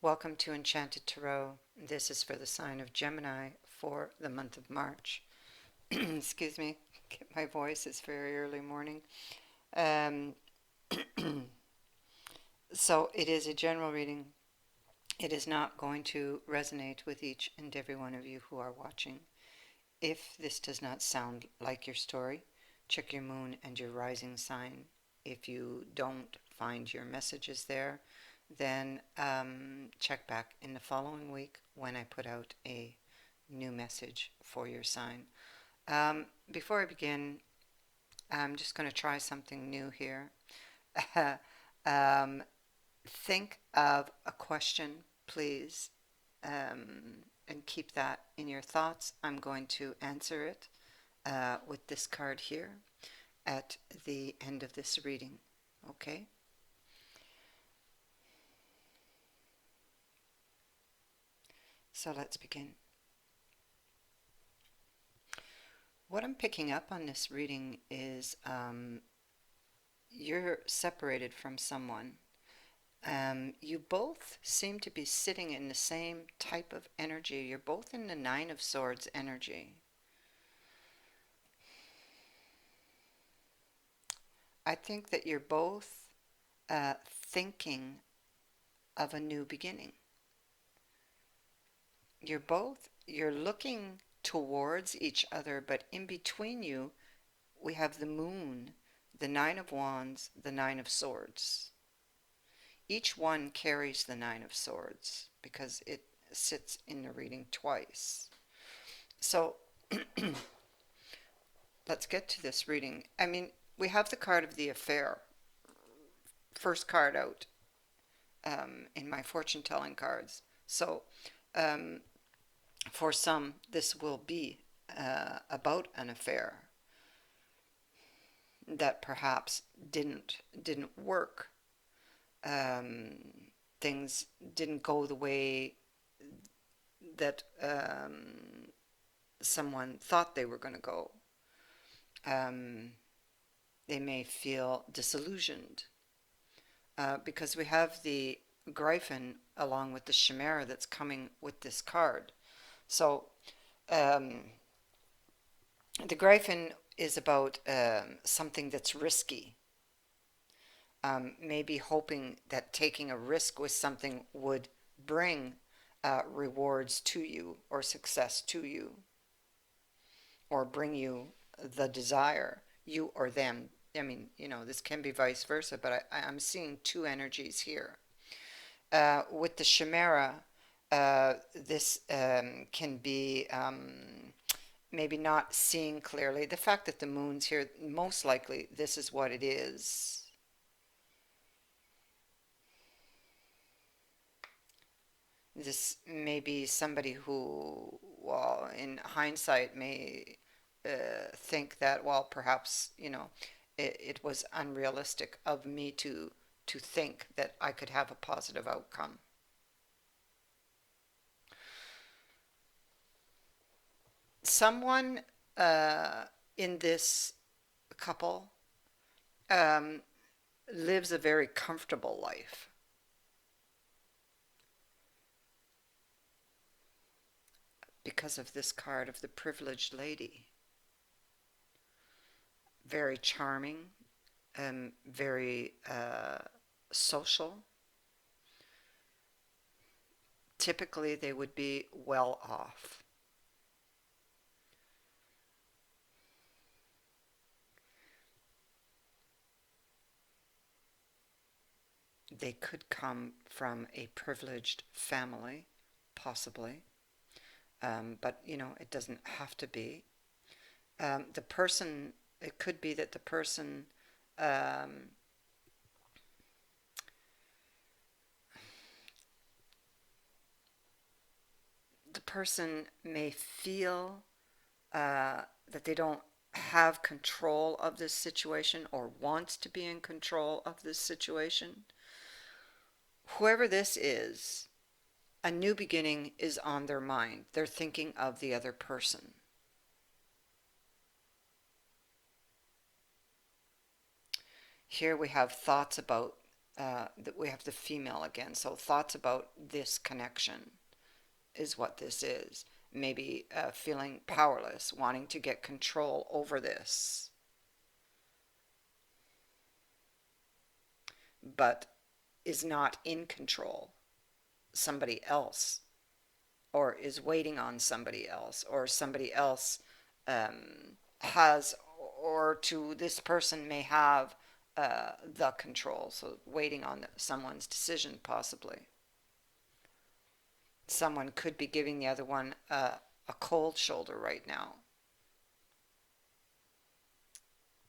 Welcome to Enchanted Tarot. This is for the sign of Gemini for the month of March. Excuse me, my voice is very early morning. Um, so it is a general reading. It is not going to resonate with each and every one of you who are watching. If this does not sound like your story, check your moon and your rising sign. If you don't find your messages there, then check back in the following week when I put out a new message for your sign. Before I begin, I'm just going to try something new here. um, think of a question, please, and keep that in your thoughts. I'm going to answer it with this card here at the end of this reading. Okay? So let's begin. What I'm picking up on this reading is you're separated from someone. You both seem to be sitting in the same type of energy. You're both in the Nine of Swords energy. I think that you're both thinking of a new beginning. You're looking towards each other, but in between you, we have the moon, the Nine of Wands, the Nine of Swords. Each one carries the Nine of Swords because it sits in the reading twice. So let's get to this reading. I mean, we have the card of the affair, first card out in my fortune telling cards. So um, for some, this will be about an affair that perhaps didn't work. Um, things didn't go the way that someone thought they were going to go. Um, they may feel disillusioned because we have the Gryphon along with the Chimera that's coming with this card. So um, the Gryphon is about something that's risky. Maybe hoping that taking a risk with something would bring rewards to you or success to you or bring you the desire, you or them. I mean, this can be vice versa, but I'm seeing two energies here. With the Chimera, this can be maybe not seeing clearly. The fact that the moon's here, most likely this is what it is. This may be somebody who, well, in hindsight, may think that, well, perhaps, it was unrealistic of me to think that I could have a positive outcome. Someone in this couple um, lives a very comfortable life. Because of this card of the privileged lady. Very charming, very social. Typically, they would be well off. They could come from a privileged family, possibly, but it doesn't have to be. The person, it could be that the person um, the person may feel that they don't have control of this situation or wants to be in control of this situation. Whoever this is, a new beginning is on their mind. They're thinking of the other person. Here we have thoughts about that we have the female again. So thoughts about this connection is what this is. Maybe feeling powerless, wanting to get control over this, but is not in control. Somebody else, or is waiting on somebody else, or somebody else has, or to this person may have the control. So waiting on someone's decision, possibly. Someone could be giving the other one a cold shoulder right now,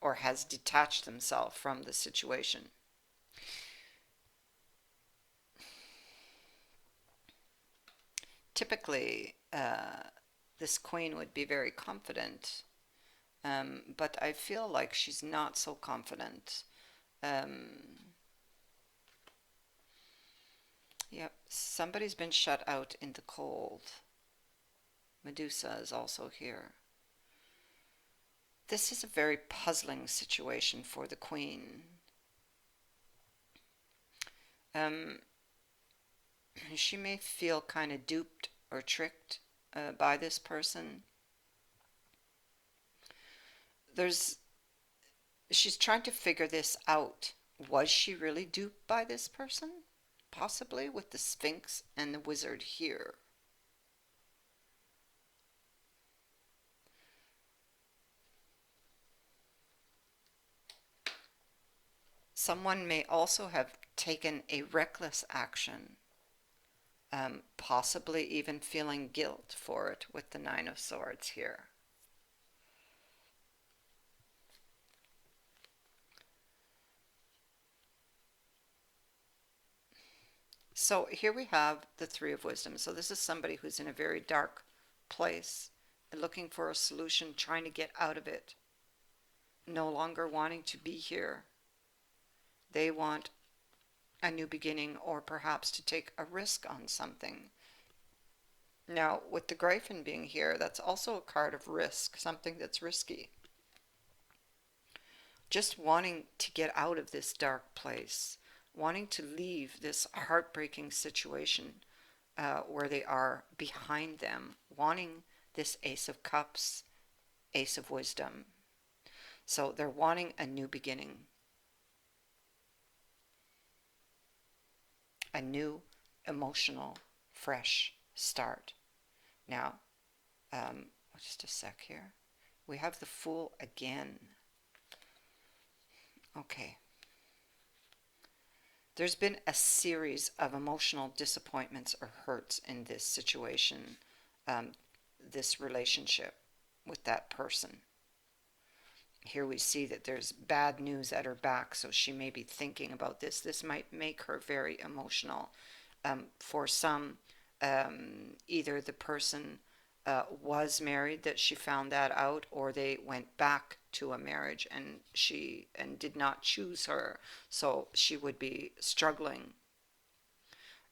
or has detached themselves from the situation. Typically, this queen would be very confident, but I feel like she's not so confident. Um, yep, somebody's been shut out in the cold. Medusa is also here. This is a very puzzling situation for the queen. Um, she may feel kind of duped or tricked by this person. There's She's trying to figure this out. Was she really duped by this person? Possibly, with the Sphinx and the wizard here. Someone may also have taken a reckless action, possibly even feeling guilt for it with the Nine of Swords here. So here we have the Three of Wisdom. So this is somebody who's in a very dark place, looking for a solution, trying to get out of it, no longer wanting to be here. They want a new beginning, or perhaps to take a risk on something. Now, with the Gryphon being here, that's also a card of risk, something that's risky. Just wanting to get out of this dark place, wanting to leave this heartbreaking situation where they are behind them, wanting this Ace of Cups, Ace of Wisdom. So they're wanting a new beginning, a new emotional, fresh start. Now, just a sec here. We have the Fool again. Okay. There's been a series of emotional disappointments or hurts in this situation, this relationship with that person. Here we see that there's bad news at her back, so she may be thinking about this. This might make her very emotional. For some, either the person was married that she found that out, or they went back to a marriage and she did not choose her, so she would be struggling.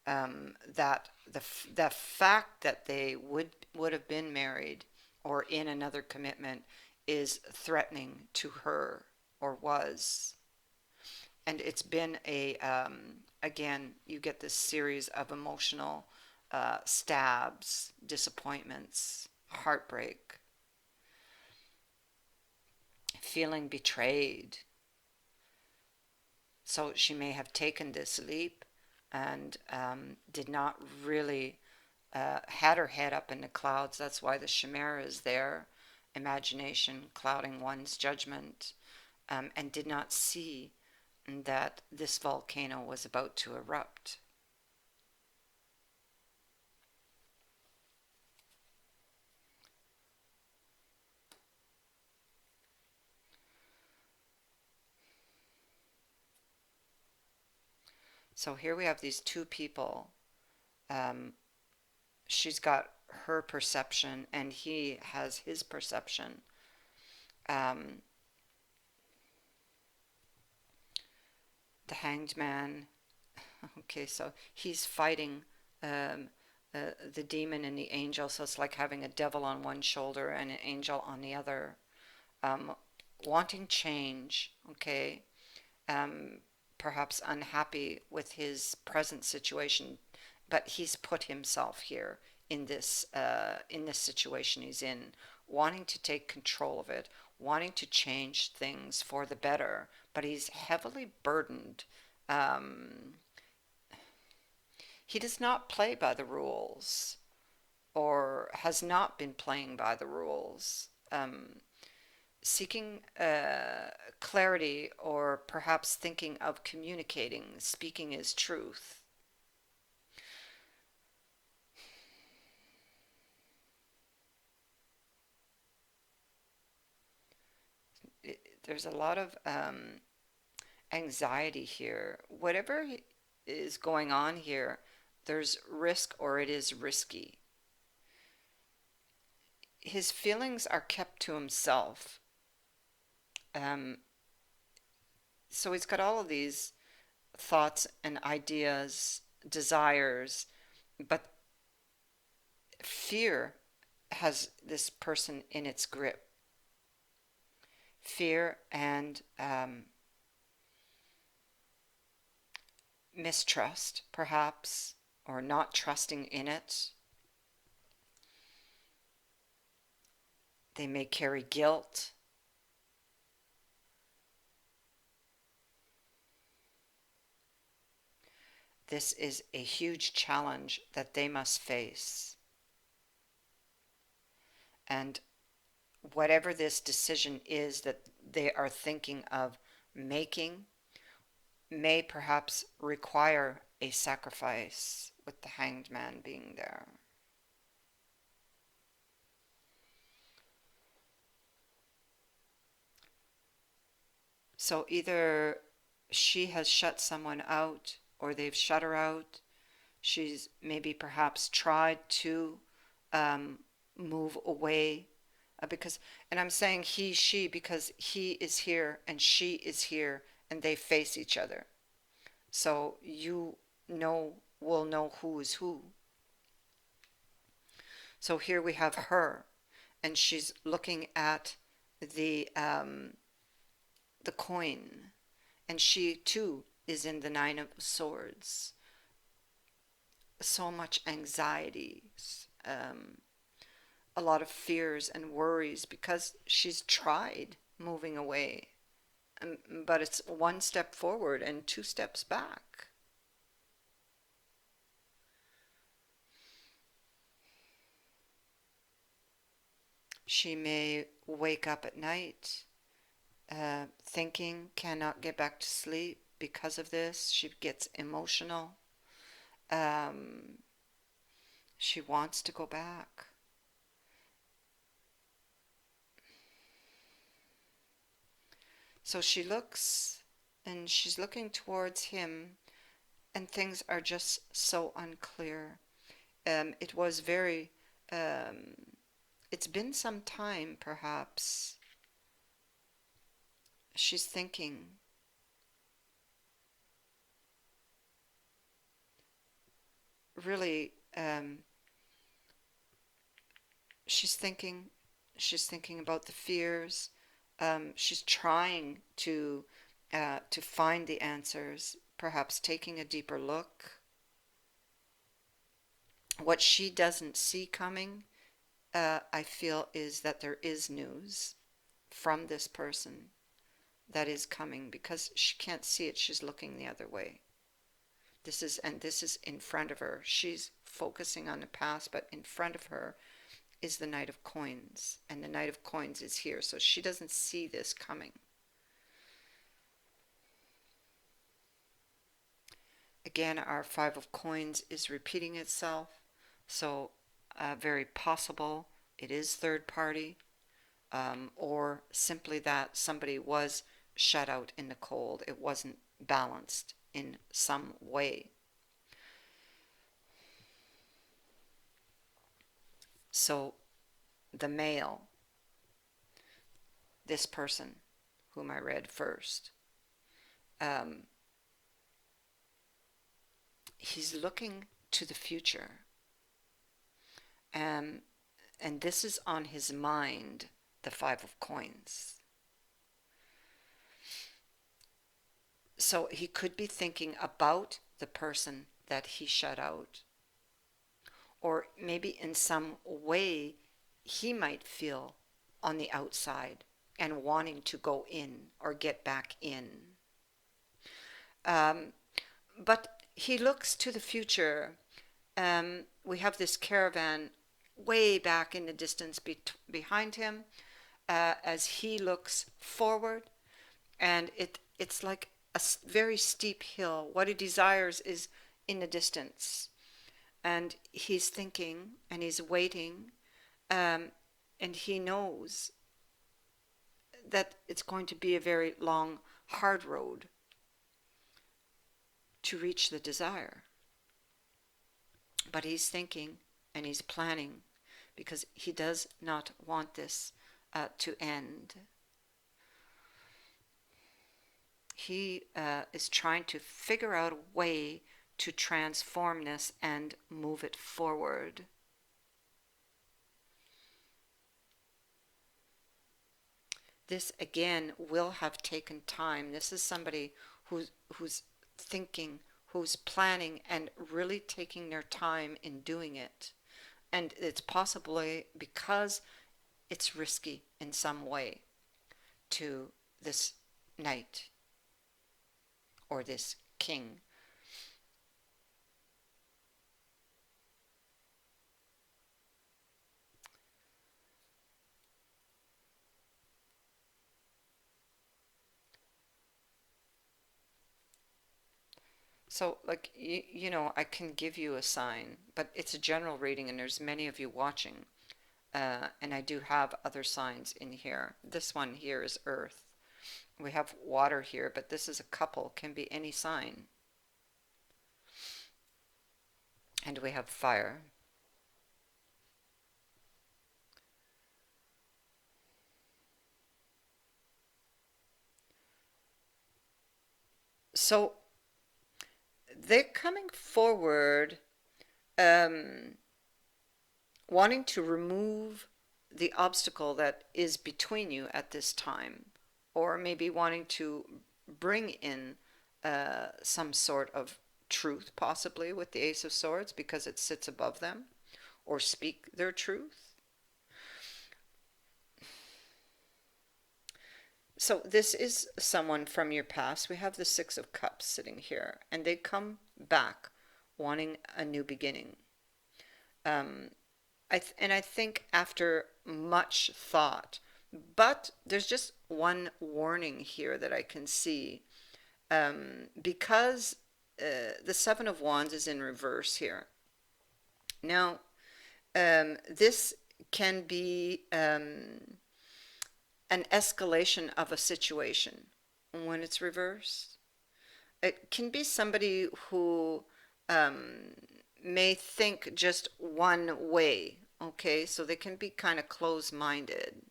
That the fact that they would have been married or in another commitment is threatening to her, or was. And it's been again, you get this series of emotional stabs, disappointments, heartbreak, feeling betrayed. So she may have taken this leap and did not really had her head up in the clouds. That's why the Chimera is there, imagination clouding one's judgment, and did not see that this volcano was about to erupt. So here we have these two people. Um, she's got her perception and he has his perception. Um, the Hanged Man. Okay, so he's fighting um, the demon and the angel. So it's like having a devil on one shoulder and an angel on the other. Um, Wanting change. Okay. Um, perhaps unhappy with his present situation, but he's put himself here in this situation he's in, wanting to take control of it, wanting to change things for the better, but he's heavily burdened. Um, he does not play by the rules, or has not been playing by the rules. Seeking clarity, or perhaps thinking of communicating, speaking his truth. There's a lot of anxiety here. Whatever is going on here, there's risk, or it is risky. His feelings are kept to himself. Um, so he's got all of these thoughts and ideas, desires, but fear has this person in its grip. Fear and mistrust, perhaps, or not trusting in it. They may carry guilt. This is a huge challenge that they must face. And whatever this decision is that they are thinking of making may perhaps require a sacrifice, with the hanged man being there. So either she has shut someone out, or they've shut her out. She's maybe perhaps tried to um, move away, because, and I'm saying he, she, because he is here and she is here, and they face each other. So you know, will know who is who. So here we have her, and she's looking at the um, the coin, and she too is in the Nine of Swords. So much anxiety, um, a lot of fears and worries, because she's tried moving away, but it's one step forward and two steps back. She may wake up at night thinking, cannot get back to sleep because of this. She gets emotional. Um, she wants to go back. So she looks, and she's looking towards him, and things are just so unclear. It was very, um, it's been some time perhaps. She's thinking, really, she's thinking, she's thinking about the fears. She's trying to find the answers, perhaps taking a deeper look. What she doesn't see coming, I feel, is that there is news from this person that is coming, because she can't see it. She's looking the other way. This is in front of her. She's focusing on the past, but in front of her is the Knight of Coins, and the Knight of Coins is here, so she doesn't see this coming. Again, our Five of Coins is repeating itself, so very possible it is third party, or simply that somebody was shut out in the cold. It wasn't balanced in some way. So the male, this person whom I read first, um, he's looking to the future. Um, and this is on his mind, the Five of Coins. So he could be thinking about the person that he shut out, or maybe in some way he might feel on the outside and wanting to go in or get back in. Um, but he looks to the future. We have this caravan way back in the distance behind him as he looks forward, and it's like a very steep hill. What he desires is in the distance, and he's thinking and he's waiting, um, and he knows that it's going to be a very long, hard road to reach the desire. But he's thinking and he's planning because he does not want this to end. He is trying to figure out a way to transform this and move it forward. This again will have taken time. This is somebody who's thinking, who's planning, and really taking their time in doing it. And it's possibly because it's risky in some way to this knight or this king. So, like, I can give you a sign, but it's a general reading, and there's many of you watching. And I do have other signs in here. This one here is Earth. We have water here, but this is a couple, can be any sign. And we have fire. So they're coming forward, um, wanting to remove the obstacle that is between you at this time, or maybe wanting to bring in some sort of truth, possibly with the Ace of Swords, because it sits above them, or speak their truth. So this is someone from your past. We have the Six of Cups sitting here, and they come back wanting a new beginning. Um, and I think after much thought, but there's just one warning here that I can see, because the Seven of Wands is in reverse here. Now, this can be an escalation of a situation when it's reversed. It can be somebody who um, may think just one way, okay? So they can be kind of close-minded.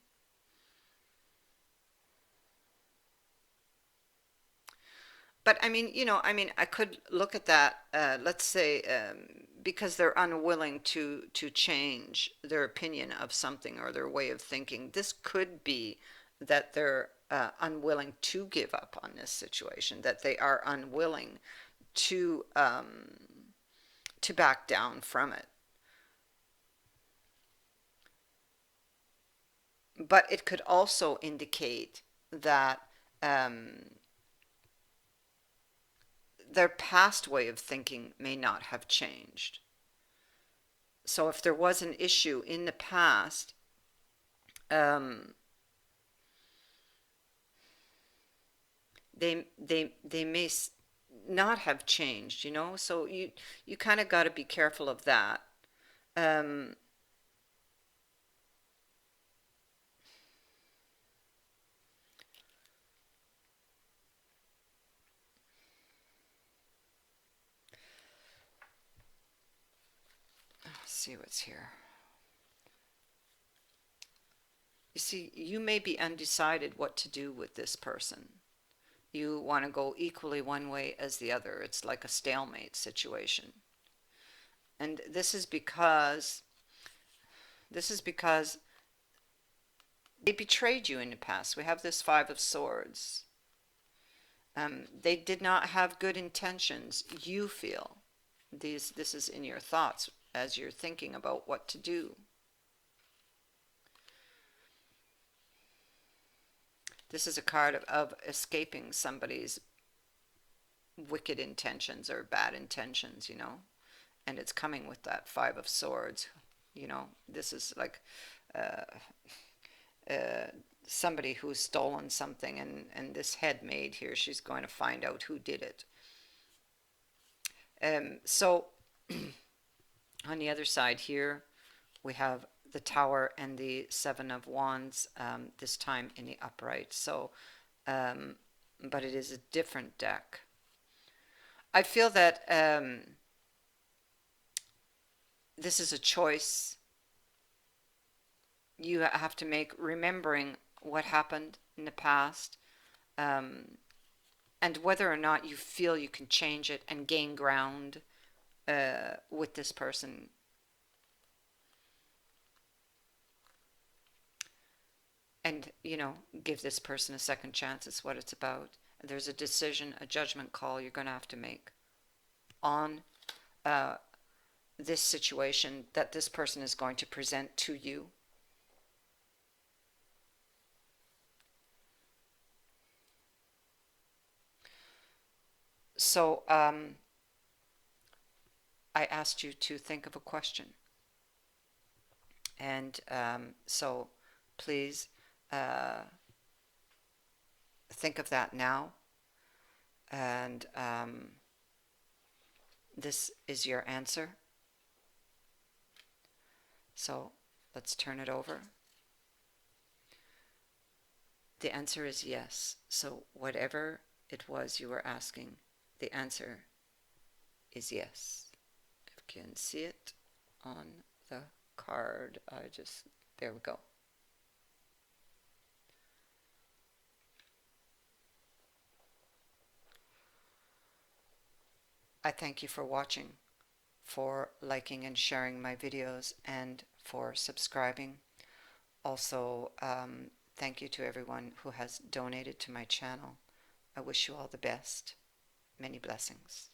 But I mean, I could look at that, let's say, because they're unwilling to change their opinion of something or their way of thinking. This could be that they're unwilling to give up on this situation, that they are unwilling to to back down from it. But it could also indicate that um, their past way of thinking may not have changed. So if there was an issue in the past, um, they may not have changed, So you kind of got to be careful of that. Um, let's see what's here. You see, you may be undecided what to do with this person. You want to go equally one way as the other. It's like a stalemate situation. And this is because they betrayed you in the past. We have this Five of Swords. They did not have good intentions, you feel. This is in your thoughts as you're thinking about what to do. This is a card of escaping somebody's wicked intentions or bad intentions, and it's coming with that Five of Swords. This is like uh, uh, somebody who's stolen something, and this head maid here, she's going to find out who did it. So on the other side here, we have the Tower and the Seven of Wands, this time in the upright. So, but it is a different deck. I feel that this is a choice you have to make, remembering what happened in the past, um, and whether or not you feel you can change it and gain ground with this person. And, give this person a second chance is what it's about. There's a decision, a judgment call you're going to have to make on uh, this situation that this person is going to present to you. So I asked you to think of a question. And so please uh, think of that now. And this is your answer. So let's turn it over. The answer is yes. So whatever it was you were asking, the answer is yes. If you can see it on the card, there we go. I thank you for watching, for liking and sharing my videos, and for subscribing. Also, thank you to everyone who has donated to my channel. I wish you all the best. Many blessings.